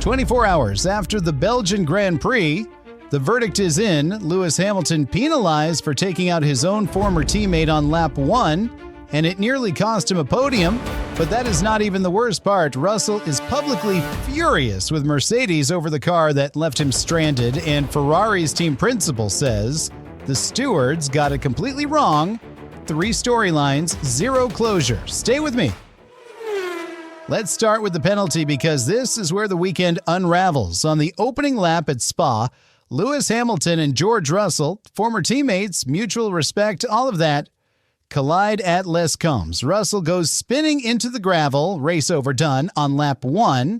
24 hours after the Belgian Grand Prix, the verdict is in. Lewis Hamilton penalized for taking out his own former teammate on lap 1, and it nearly cost him a podium. But that is not even the worst part. Russell is publicly furious with Mercedes over the car that left him stranded, and Ferrari's team principal says the stewards got it completely wrong. 3 storylines, 0 closure. Stay with me. Let's start with the penalty because this is where the weekend unravels. On the opening lap at Spa, Lewis Hamilton and George Russell, former teammates, mutual respect, all of that, collide at Les Combes. Russell goes spinning into the gravel, race overdone, on lap 1.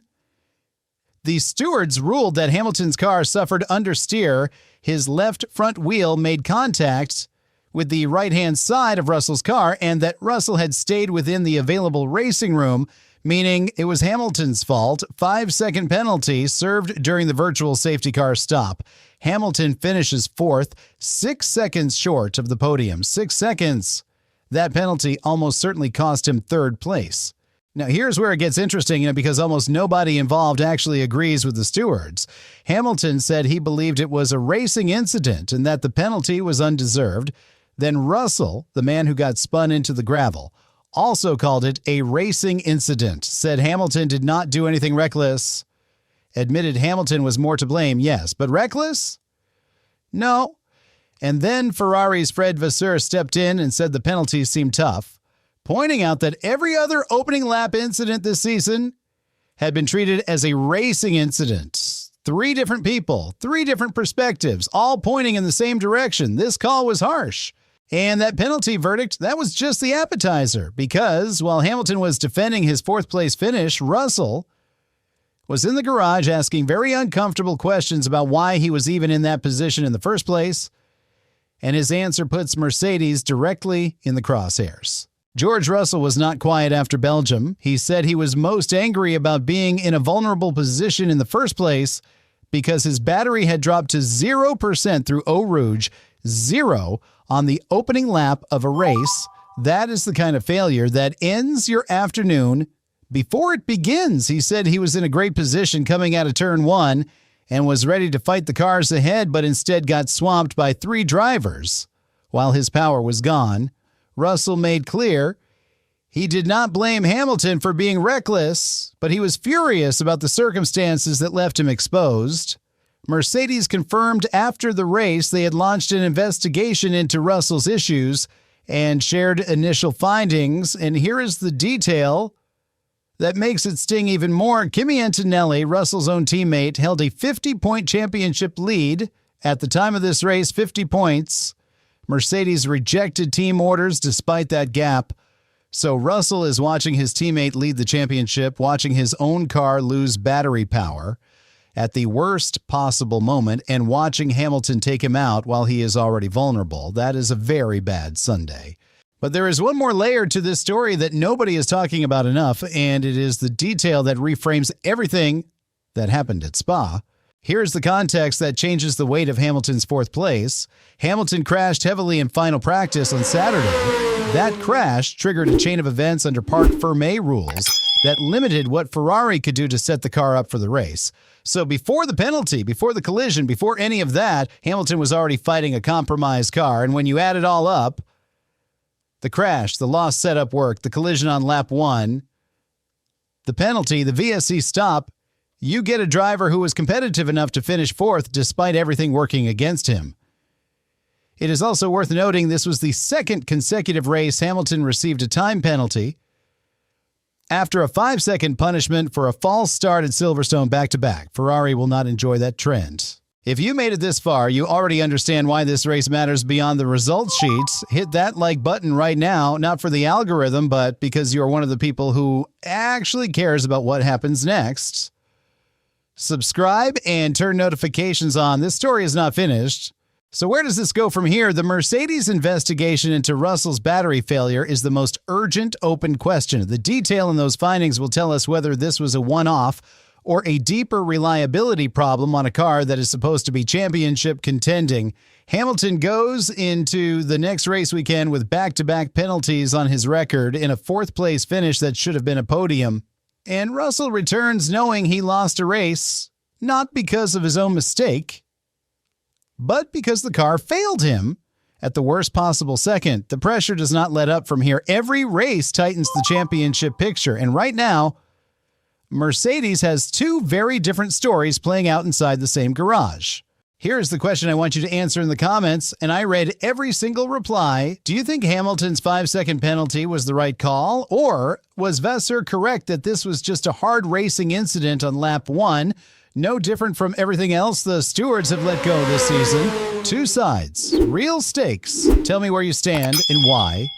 The stewards ruled that Hamilton's car suffered understeer. His left front wheel made contact with the right-hand side of Russell's car, and that Russell had stayed within the available racing room, meaning it was Hamilton's fault. 5-second penalty served during the virtual safety car stop. Hamilton finishes 4th, 6 seconds short of the podium. 6 seconds. That penalty almost certainly cost him 3rd place. Now, here's where it gets interesting, because almost nobody involved actually agrees with the stewards. Hamilton said he believed it was a racing incident and that the penalty was undeserved. Then Russell, the man who got spun into the gravel, also called it a racing incident, said Hamilton did not do anything reckless, admitted Hamilton was more to blame, yes, but reckless? No. And then Ferrari's Fred Vasseur stepped in and said the penalties seemed tough, pointing out that every other opening lap incident this season had been treated as a racing incident. 3 different people, 3 different perspectives, all pointing in the same direction. This call was harsh. And that penalty verdict, that was just the appetizer, because while Hamilton was defending his 4th place finish, Russell was in the garage asking very uncomfortable questions about why he was even in that position in the first place, and his answer puts Mercedes directly in the crosshairs. George Russell was not quiet after Belgium. He said he was most angry about being in a vulnerable position in the first place because his battery had dropped to 0% through Eau Rouge, 0 on the opening lap of a race. That is the kind of failure that ends your afternoon before it begins. He said he was in a great position coming out of turn 1 and was ready to fight the cars ahead, but instead got swamped by 3 drivers while his power was gone. Russell made clear he did not blame Hamilton for being reckless, but he was furious about the circumstances that left him exposed. Mercedes confirmed after the race they had launched an investigation into Russell's issues and shared initial findings. And here is the detail that makes it sting even more. Kimi Antonelli, Russell's own teammate, held a 50-point championship lead at the time of this race, 50 points. Mercedes rejected team orders despite that gap. So Russell is watching his teammate lead the championship, watching his own car lose battery power at the worst possible moment, and watching Hamilton take him out while he is already vulnerable. That is a very bad Sunday. But there is one more layer to this story that nobody is talking about enough, and it is the detail that reframes everything that happened at Spa. Here's the context that changes the weight of Hamilton's 4th place. Hamilton crashed heavily in final practice on Saturday. That crash triggered a chain of events under Parc Fermé rules that limited what Ferrari could do to set the car up for the race. So before the penalty, before the collision, before any of that, Hamilton was already fighting a compromised car. And when you add it all up, the crash, the lost setup work, the collision on lap 1, the penalty, the VSC stop, you get a driver who was competitive enough to finish 4th despite everything working against him. It is also worth noting this was the 2nd consecutive race Hamilton received a time penalty after a 5-second punishment for a false start at Silverstone back-to-back. Ferrari will not enjoy that trend. If you made it this far, you already understand why this race matters beyond the results sheets. Hit that like button right now, not for the algorithm, but because you're one of the people who actually cares about what happens next. Subscribe and turn notifications on. This story is not finished. So where does this go from here? The Mercedes investigation into Russell's battery failure is the most urgent open question. The detail in those findings will tell us whether this was a one-off or a deeper reliability problem on a car that is supposed to be championship contending. Hamilton goes into the next race weekend with back-to-back penalties on his record in a 4th place finish that should have been a podium. And Russell returns knowing he lost a race, not because of his own mistake, but because the car failed him at the worst possible second. The pressure does not let up from here. Every race tightens the championship picture. And right now, Mercedes has two very different stories playing out inside the same garage. Here's the question I want you to answer in the comments, and I read every single reply. Do you think Hamilton's 5-second penalty was the right call, or was Vasseur correct that this was just a hard racing incident on lap 1, no different from everything else the stewards have let go this season? Two sides, real stakes. Tell me where you stand and why.